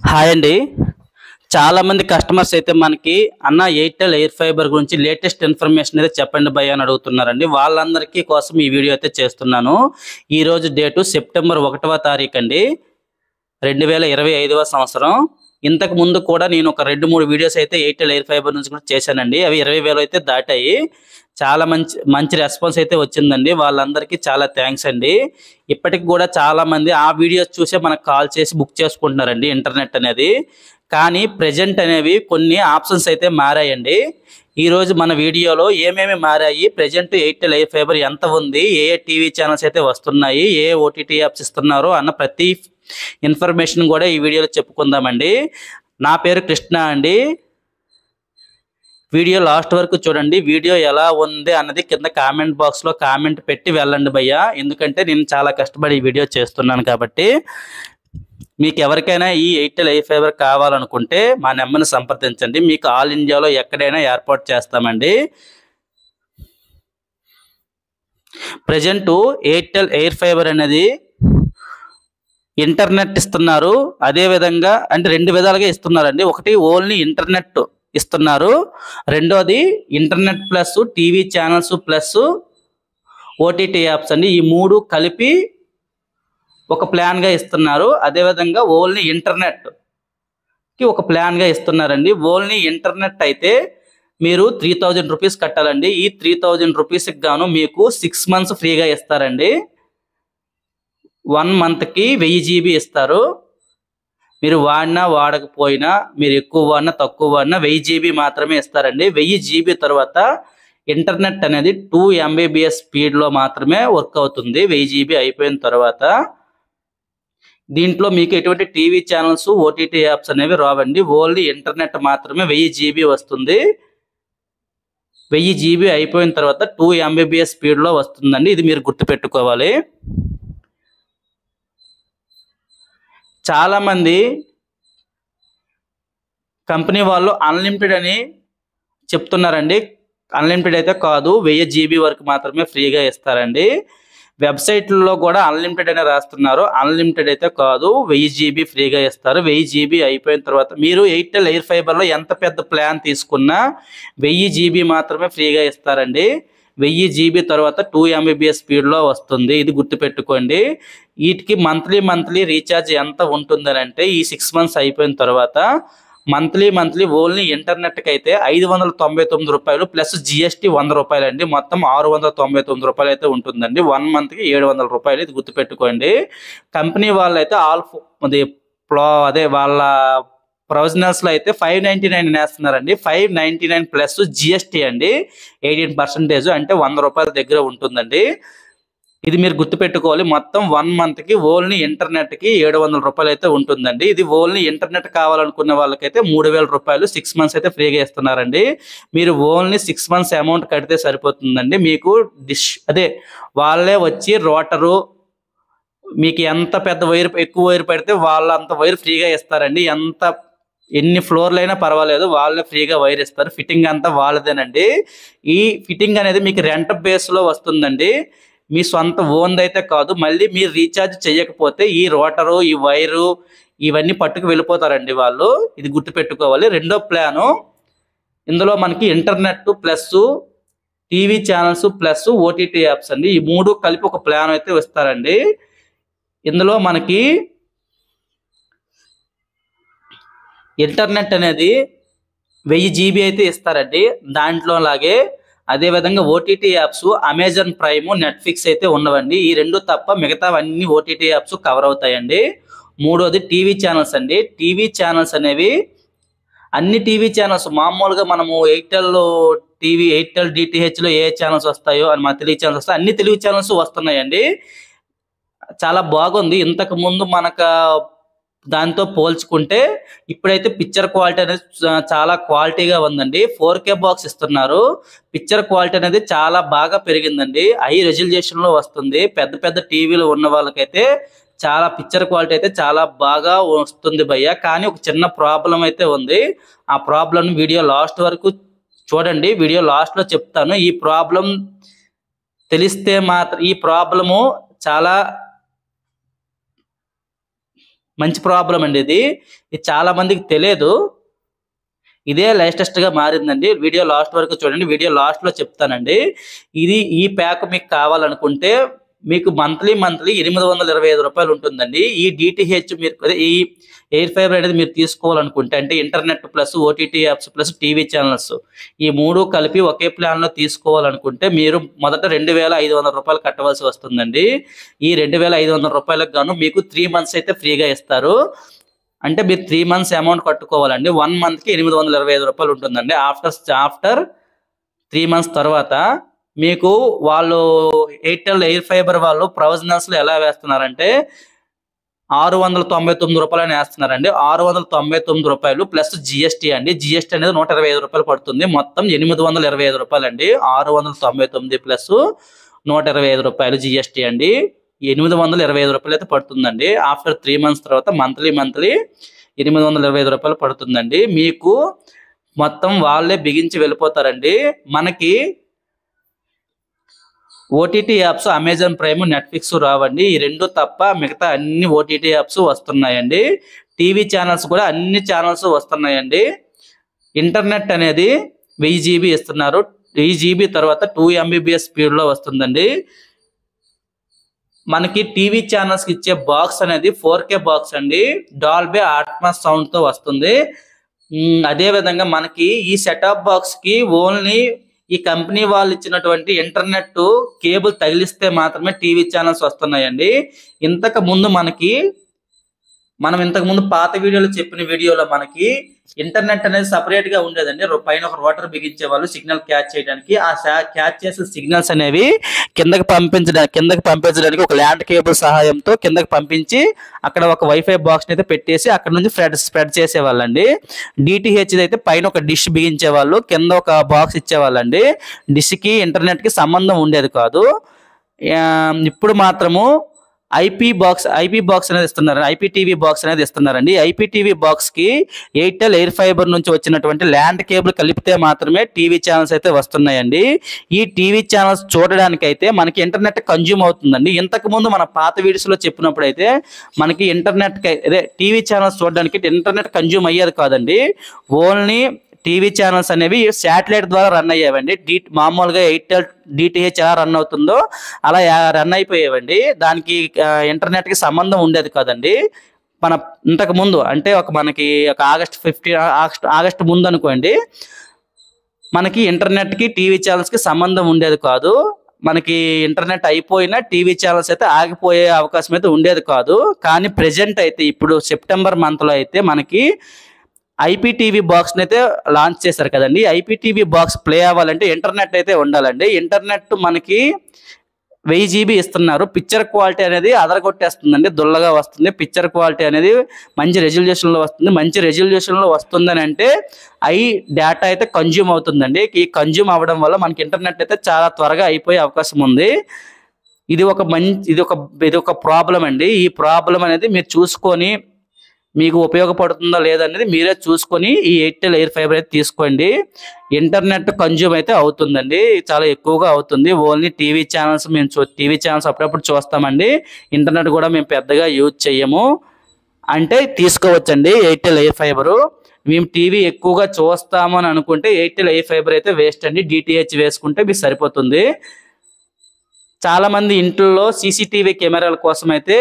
Hi అండి. చాలా మంది కస్టమర్స్ అయితే మనకి అన్న ఎయిర్టెల్ ఎయిర్ ఫైబర్ గురించి లేటెస్ట్ ఇన్ఫర్మేషన్ అయితే చెప్పండి భయ్య అని అడుగుతున్నారండి. వాళ్ళందరికీ కోసం ఈ వీడియో అయితే చేస్తున్నాను. ఈ రోజు డేటు సెప్టెంబర్ 1వ తారీఖు అండి, 2025వ సంవత్సరం. ఇంతకు ముందు కూడా నేను ఒక 2-3 వీడియోస్ అయితే ఎయిర్టెల్ ఎయిర్ ఫైబర్ నుంచి కూడా చేశానండి. అవి 20,000 అయితే దాటాయి. చాలా మంచి రెస్పాన్స్ అయితే వచ్చిందండి. వాళ్ళందరికీ చాలా థ్యాంక్స్ అండి. ఇప్పటికి కూడా చాలా మంది ఆ వీడియోస్ చూసే మనకు కాల్ చేసి బుక్ చేసుకుంటున్నారండి ఇంటర్నెట్ అనేది. కానీ ప్రెజెంట్ అనేవి కొన్ని ఆప్షన్స్ అయితే మారాయండి. ఈరోజు మన వీడియోలో ఏమేమి మారాయి, ప్రెజెంట్ ఎయిర్టెల్ ఎయిర్ ఫైబర్ ఎంత ఉంది, ఏ టీవీ ఛానల్స్ అయితే వస్తున్నాయి, ఏ ఓటీటీ యాప్స్ ఇస్తున్నారు అన్న ప్రతి ఇన్ఫర్మేషన్ కూడా ఈ వీడియోలో చెప్పుకుందామండి. నా పేరు కృష్ణ అండి. వీడియో లాస్ట్ వరకు చూడండి. వీడియో ఎలా ఉంది అన్నది కింద కామెంట్ బాక్స్లో కామెంట్ పెట్టి వెళ్ళండి భయ్య. ఎందుకంటే నేను చాలా కష్టపడి ఈ వీడియో చేస్తున్నాను కాబట్టి. మీకు ఎవరికైనా ఈ ఎయిర్టెల్ ఎయిర్ ఫైబర్ కావాలనుకుంటే మా నెంబర్ని సంప్రదించండి. మీకు ఆల్ ఇండియాలో ఎక్కడైనా ఏర్పాటు చేస్తామండి. ప్రజెంట్ ఎయిర్టెల్ ఎయిర్ ఫైబర్ అనేది ఇంటర్నెట్ ఇస్తున్నారు. అదేవిధంగా అంటే 2 విధాలుగా ఇస్తున్నారండి. ఒకటి ఓన్లీ ఇంటర్నెట్ ఇస్తున్నారు, రెండోది internet plus TV channels plus OTT apps అండి. ఈ 3 కలిపి ఒక ప్లాన్గా ఇస్తున్నారు. అదేవిధంగా ఓన్లీ ఇంటర్నెట్కి ఒక ప్లాన్గా ఇస్తున్నారండి. ఓన్లీ ఇంటర్నెట్ అయితే మీరు 3000 రూపీస్ కట్టాలండి. ఈ 3000 రూపీస్కి గాను మీకు 6 మంత్స్ ఫ్రీగా ఇస్తారండి. 1 మంత్కి 1000 GB ఇస్తారు. మీరు వాడినా వాడకపోయినా, మీరు ఎక్కువ వాడినా తక్కువ వాడినా 1000 GB మాత్రమే ఇస్తారండి. 1000 GB తర్వాత ఇంటర్నెట్ అనేది 2 MBPS స్పీడ్లో మాత్రమే వర్క్ అవుతుంది. 1000 GB అయిపోయిన తర్వాత దీంట్లో మీకు ఎటువంటి టీవీ ఛానల్స్ ఓటీటీ యాప్స్ అనేవి రావండి. ఓన్లీ ఇంటర్నెట్ మాత్రమే 1000 GB వస్తుంది. 1000 GB అయిపోయిన తర్వాత 2 MBPS స్పీడ్లో వస్తుందండి. ఇది మీరు గుర్తుపెట్టుకోవాలి. చాలామంది కంపెనీ వాళ్ళు అన్లిమిటెడ్ అని చెప్తున్నారండి. అన్లిమిటెడ్ అయితే కాదు, 1000 GB వరకు మాత్రమే ఫ్రీగా ఇస్తారండి. వెబ్సైట్లలో కూడా అన్లిమిటెడ్ అనే రాస్తున్నారు. అన్లిమిటెడ్ అయితే కాదు, 1000 GB ఫ్రీగా ఇస్తారు. 1000 GB అయిపోయిన తర్వాత మీరు ఎయిర్టెల్ ఎయిర్ ఫైబర్లో ఎంత పెద్ద ప్లాన్ తీసుకున్నా 1000 GB మాత్రమే ఫ్రీగా ఇస్తారండి. 1000 GB తర్వాత 2 MBPS స్పీడ్లో వస్తుంది. ఇది గుర్తుపెట్టుకోండి. వీటికి మంత్లీ రీఛార్జ్ ఎంత ఉంటుందని అంటే ఈ 6 మంత్స్ అయిపోయిన తర్వాత మంత్లీ ఓన్లీ ఇంటర్నెట్కి అయితే 599 రూపాయలు ప్లస్ GST 100 రూపాయలు అండి. మొత్తం 699 రూపాయలు అయితే ఉంటుందండి. 1 మంత్కి 700 రూపాయలు. ఇది గుర్తుపెట్టుకోండి. కంపెనీ వాళ్ళు అయితే అదే వాళ్ళ ప్రొవిజనల్స్లో అయితే 599 వేస్తున్నారండి. 599 ప్లస్ GST అండి 18% అంటే 100 రూపాయల దగ్గర ఉంటుందండి. ఇది మీరు గుర్తుపెట్టుకోవాలి. మొత్తం 1 మంత్కి ఓన్లీ ఇంటర్నెట్కి 700 రూపాయలు అయితే ఉంటుందండి. ఇది ఓన్లీ ఇంటర్నెట్ కావాలనుకున్న వాళ్ళకైతే 3000 రూపాయలు 6 మంత్స్ అయితే ఫ్రీగా ఇస్తున్నారండి. మీరు ఓన్లీ 6 మంత్స్ అమౌంట్ కడితే సరిపోతుందండి. మీకు వాళ్ళే వచ్చి రోటరు, మీకు ఎంత పెద్ద వైర్ ఎక్కువ వైర్ పెడితే వాళ్ళంత వైర్ ఫ్రీగా ఇస్తారండి. ఎన్ని ఫ్లోర్లు అయినా పర్వాలేదు, వాళ్ళే ఫ్రీగా వైర్ ఇస్తారు. ఫిట్టింగ్ అంతా వాళ్ళదేనండి. ఈ ఫిట్టింగ్ అనేది మీకు రెంట్ బేస్లో వస్తుందండి. మీ సొంత ఓన్ది అయితే కాదు. మళ్ళీ మీరు రీఛార్జ్ చేయకపోతే ఈ రోటరు, ఈ వైరు ఇవన్నీ పట్టుకు వెళ్ళిపోతారండి వాళ్ళు. ఇది గుర్తుపెట్టుకోవాలి. రెండో ప్లాను, ఇందులో మనకి internet plus TV channels plus OTT apps అండి. ఈ 3 కలిపి ఒక ప్లాన్ అయితే ఇస్తారండి. ఇందులో మనకి ఇంటర్నెట్ అనేది 1000 GB అయితే ఇస్తారండి. దాంట్లో లాగే అదేవిధంగా OTT apps Amazon prime, Netflix అయితే ఉండవండి. ఈ 2 తప్ప మిగతావన్నీ ఓటీటీ యాప్స్ కవర్ అవుతాయండి. మూడోది టీవీ ఛానల్స్ అండి. టీవీ ఛానల్స్ అనేవి అన్ని టీవీ ఛానల్స్ మామూలుగా మనము ఎయిర్టెల్ DTHలో ఏ ఛానల్స్ వస్తాయో అని మన తెలుగు ఛానల్స్ వస్తాయి, అన్ని తెలుగు ఛానల్స్ వస్తున్నాయండి. చాలా బాగుంది. ఇంతకు ముందు మనకు దాంతో పోల్చుకుంటే ఇప్పుడైతే పిక్చర్ క్వాలిటీ అనేది చాలా క్వాలిటీగా ఉందండి. 4K బాక్స్ ఇస్తున్నారు. పిక్చర్ క్వాలిటీ అనేది చాలా బాగా పెరిగిందండి. హై రెజల్యూషన్లో వస్తుంది. పెద్ద టీవీలు ఉన్న వాళ్ళకైతే చాలా పిక్చర్ క్వాలిటీ అయితే చాలా బాగా వస్తుంది భయ్య. కానీ ఒక చిన్న ప్రాబ్లం అయితే ఉంది. ఆ ప్రాబ్లం వీడియో లాస్ట్ వరకు చూడండి. వీడియో లాస్ట్లో చెప్తాను. ఈ ప్రాబ్లం తెలిస్తే మాత్రం ఈ ప్రాబ్లము చాలా మంచి ప్రాబ్లం అండి ఇది చాలా మందికి తెలియదు. ఇదే లేటెస్ట్ గా మారిందండి. వీడియో లాస్ట్ వరకు చూడండి. వీడియో లాస్ట్ లో చెప్తానండి. ఈ ప్యాక్ మీకు కావాలనుకుంటే మీకు మంత్లీ 825 రూపాయలు ఉంటుందండి. ఈ డిటిహెచ్ మీరు ఈ ఎయిర్ ఫైబర్ అనేది మీరు తీసుకోవాలనుకుంటే అంటే internet plus OTT apps plus TV channels ఈ 3 కలిపి ఒకే ప్లాన్ లో తీసుకోవాలనుకుంటే మీరు మొదట 2500 రూపాయలు కట్టవలసి వస్తుందండి. ఈ 2500 రూపాయలకు గాను మీకు 3 months అయితే ఫ్రీగా ఇస్తారు. అంటే మీరు 3 months అమౌంట్ కట్టుకోవాలండి. 1 month కి 825 రూపాయలు ఉంటుందండి. ఆఫ్టర్ 3 months తర్వాత మీకు వాళ్ళు ఎయిర్టెల్ ఎయిర్ ఫైబర్ వాళ్ళు ప్రొవిజనల్స్ లో ఎలా వేస్తున్నారంటే 699 రూపాయలని వేస్తున్నారండి. 699 రూపాయలు ప్లస్ జిఎస్టీ అండి. జిఎస్టీ అనేది 125 రూపాయలు పడుతుంది. మొత్తం 825 రూపాయలు అండి. 699 ప్లస్ 125 రూపాయలు జిఎస్టీ అండి. 825 రూపాయలు అయితే పడుతుందండి. ఆఫ్టర్ 3 months తర్వాత మంత్లీ 825 రూపాయలు పడుతుందండి. మీకు మొత్తం వాళ్ళే బిగించి వెళ్ళిపోతారండి. మనకి OTT apps Amazon prime, Netflix రావండి. ఈ 2 తప్ప మిగతా అన్ని ఓటీటీ యాప్స్ వస్తున్నాయండి. టీవీ ఛానల్స్ కూడా అన్ని ఛానల్స్ వస్తున్నాయండి. ఇంటర్నెట్ అనేది 1000 GB ఇస్తున్నారు. 1000 GB తర్వాత 2 MBPS స్పీడ్ లో వస్తుందండి. మనకి టీవీ ఛానల్స్ కి ఇచ్చే బాక్స్ అనేది 4K బాక్స్ అండి. డాల్బీ అట్మాస్ సౌండ్ తో వస్తుంది. అదే విధంగా మనకి ఈ సెటప్ బాక్స్ కి ఓన్లీ ఈ కంపెనీ వాళ్ళు ఇచ్చినటువంటి ఇంటర్నెట్ కేబుల్ తగిలిస్తే మాత్రమే టీవీ ఛానల్స్ వస్తున్నాయండి. మనం ఇంతకు ముందు పాత వీడియోలో చెప్పిన వీడియోలో మనకి ఇంటర్నెట్ అనేది సపరేట్ గా ఉండేదండి. పైన ఒక రోటర్ బిగించే వాళ్ళు సిగ్నల్ క్యాచ్ చేయడానికి. ఆ క్యాచ్ చేసే సిగ్నల్స్ అనేవి కిందకి పంపించడానికి ఒక ల్యాండ్ కేబుల్ సహాయంతో కిందకి పంపించి అక్కడ ఒక వైఫై బాక్స్ అయితే పెట్టేసి అక్కడ నుంచి స్ప్రెడ్ చేసేవాళ్ళండి. డిటిహెచ్ అయితే పైన ఒక డిష్ బిగించే వాళ్ళు, కింద ఒక బాక్స్ ఇచ్చేవాళ్ళండి. డిష్ కి ఇంటర్నెట్ కి సంబంధం ఉండేది కాదు. ఇప్పుడు మాత్రము ఐపీ బాక్స్ అనేది ఇస్తున్నారు. ఐపీటీవీ బాక్స్ అనేది ఇస్తున్నారండి. ఐపీటీవీ బాక్స్ కి ఎయిర్టెల్ ఎయిర్ ఫైబర్ నుంచి వచ్చినటువంటి ల్యాండ్ కేబుల్ కలిపితే మాత్రమే టీవీ ఛానల్స్ అయితే వస్తున్నాయండి. ఈ టీవీ ఛానల్స్ చూడడానికి అయితే మనకి ఇంటర్నెట్ కన్జ్యూమ్ అవుతుందండి. ఇంతకు ముందు మన పాత వీడియోస్ లో చెప్పినప్పుడు అయితే మనకి టీవీ ఛానల్స్ చూడడానికి ఇంటర్నెట్ కన్జ్యూమ్ అయ్యేది కాదండి. ఓన్లీ టీవీ ఛానల్స్ అనేవి శాటిలైట్ ద్వారా రన్ అయ్యేవండి. మామూలుగా ఎయిర్టెల్ డిటిహెచ్ ఎలా రన్ అవుతుందో అలా రన్ అయిపోయేవండి. దానికి ఇంటర్నెట్ కి సంబంధం ఉండేది కాదండి. మన ఇంతకు ముందు అంటే మనకి ఆగస్ట్ ముందు అనుకోండి, మనకి ఇంటర్నెట్ కి టీవీ ఛానల్స్ కి సంబంధం ఉండేది కాదు. మనకి ఇంటర్నెట్ అయిపోయినా టీవీ ఛానల్స్ అయితే ఆగిపోయే అవకాశం అయితే ఉండేది కాదు. కానీ ప్రెజెంట్ అయితే ఇప్పుడు సెప్టెంబర్ మంత్ లో అయితే మనకి ఐపీటీవీ బాక్స్ అయితే లాంచ్ చేశారు కదండి. ఐపీటీవీ బాక్స్ ప్లే అవ్వాలంటే ఇంటర్నెట్ అయితే ఉండాలండి. ఇంటర్నెట్ మనకి 1000 GB ఇస్తున్నారు. పిక్చర్ క్వాలిటీ అనేది అదరగొట్టేస్తుందండి, దుల్లగా వస్తుంది. పిక్చర్ క్వాలిటీ అనేది మంచి రెజల్యూషన్ లో వస్తుంది. మంచి రెజల్యూషన్ లో వస్తుందని అంటే డేటా అయితే కన్జ్యూమ్ అవుతుందండి. ఈ కన్జ్యూమ్ అవ్వడం వల్ల మనకి ఇంటర్నెట్ అయితే చాలా త్వరగా అయిపోయే అవకాశం ఉంది. ఇది ఒక ప్రాబ్లం అండి. ఈ ప్రాబ్లం అనేది మీరు చూసుకొని మీకు ఉపయోగపడుతుందా లేదనేది మీరే చూసుకొని ఈ ఎయిర్టెల్ ఎయిర్ ఫైబర్ అయితే తీసుకోండి. ఇంటర్నెట్ కన్జ్యూమ్ అయితే అవుతుందండి, చాలా ఎక్కువగా అవుతుంది. Only TV channels TV channels అప్పుడప్పుడు చూస్తామండి. ఇంటర్నెట్ కూడా మేము పెద్దగా యూజ్ చేయము అంటే తీసుకోవచ్చండి ఎయిర్టెల్ ఎయిర్ ఫైబరు. మేము టీవీ ఎక్కువగా చూస్తామని అనుకుంటే ఎయిర్టెల్ ఎయిర్ ఫైబర్ అయితే వేస్ట్ అండి. డిటిహెచ్ వేసుకుంటే మీకు సరిపోతుంది. చాలా మంది ఇంట్లో సీసీటీవీ కెమెరాల కోసం అయితే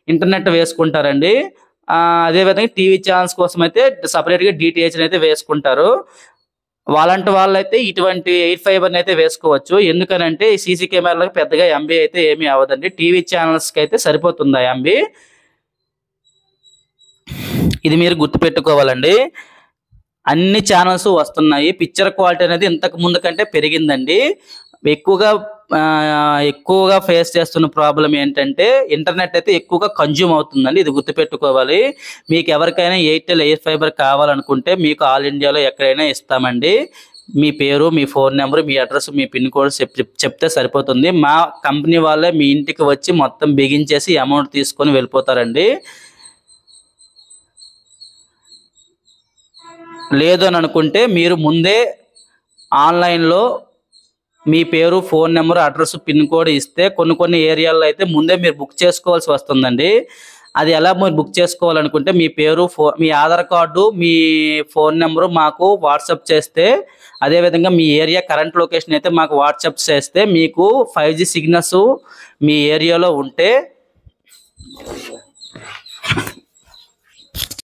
ఇంటర్నెట్ వేసుకుంటారండి. అదేవిధంగా టీవీ ఛానల్స్ కోసం అయితే సపరేట్గా డిటిహెచ్ అయితే వేసుకుంటారు. వాళ్ళంటి వాళ్ళైతే ఇటువంటి ఎయిర్ ఫైబర్ని అయితే వేసుకోవచ్చు. ఎందుకనంటే ఈ సీసీ కెమెరాలకు పెద్దగా ఎంబీ అయితే ఏమీ అవ్వదండి. టీవీ ఛానల్స్కి అయితే సరిపోతుంది ఎంబీ. ఇది మీరు గుర్తుపెట్టుకోవాలండి. అన్ని ఛానల్స్ వస్తున్నాయి. పిక్చర్ క్వాలిటీ అనేది ఇంతకు ముందు కంటే పెరిగిందండి. ఎక్కువగా ఫేస్ చేస్తున్న ప్రాబ్లం ఏంటంటే ఇంటర్నెట్ అయితే ఎక్కువగా కన్జ్యూమ్ అవుతుందండి. ఇది గుర్తుపెట్టుకోవాలి. మీకు ఎవరికైనా ఎయిర్టెల్ ఎయిర్ ఫైబర్ కావాలనుకుంటే మీకు ఆల్ ఇండియాలో ఎక్కడైనా ఇస్తామండి. మీ పేరు, మీ ఫోన్ నెంబర్, మీ అడ్రస్, మీ పిన్ కోడ్ చెప్తే సరిపోతుంది. మా కంపెనీ వాళ్ళే మీ ఇంటికి వచ్చి మొత్తం బిగించేసి అమౌంట్ తీసుకొని వెళ్ళిపోతారండి. లేదు అని అనుకుంటే మీరు ముందే ఆన్లైన్లో మీ పేరు, phone number, address, pin code ఇస్తే కొన్ని ఏరియాల్లో అయితే ముందే మీరు బుక్ చేసుకోవాల్సి వస్తుందండి. అది ఎలా మీరు బుక్ చేసుకోవాలనుకుంటే మీ పేరు, మీ ఆధార్ కార్డు, మీ ఫోన్ నెంబరు మాకు వాట్సాప్ చేస్తే, అదేవిధంగా మీ ఏరియా కరెంట్ లొకేషన్ అయితే మాకు వాట్సాప్ చేస్తే, మీకు 5G సిగ్నల్స్ మీ ఏరియాలో ఉంటే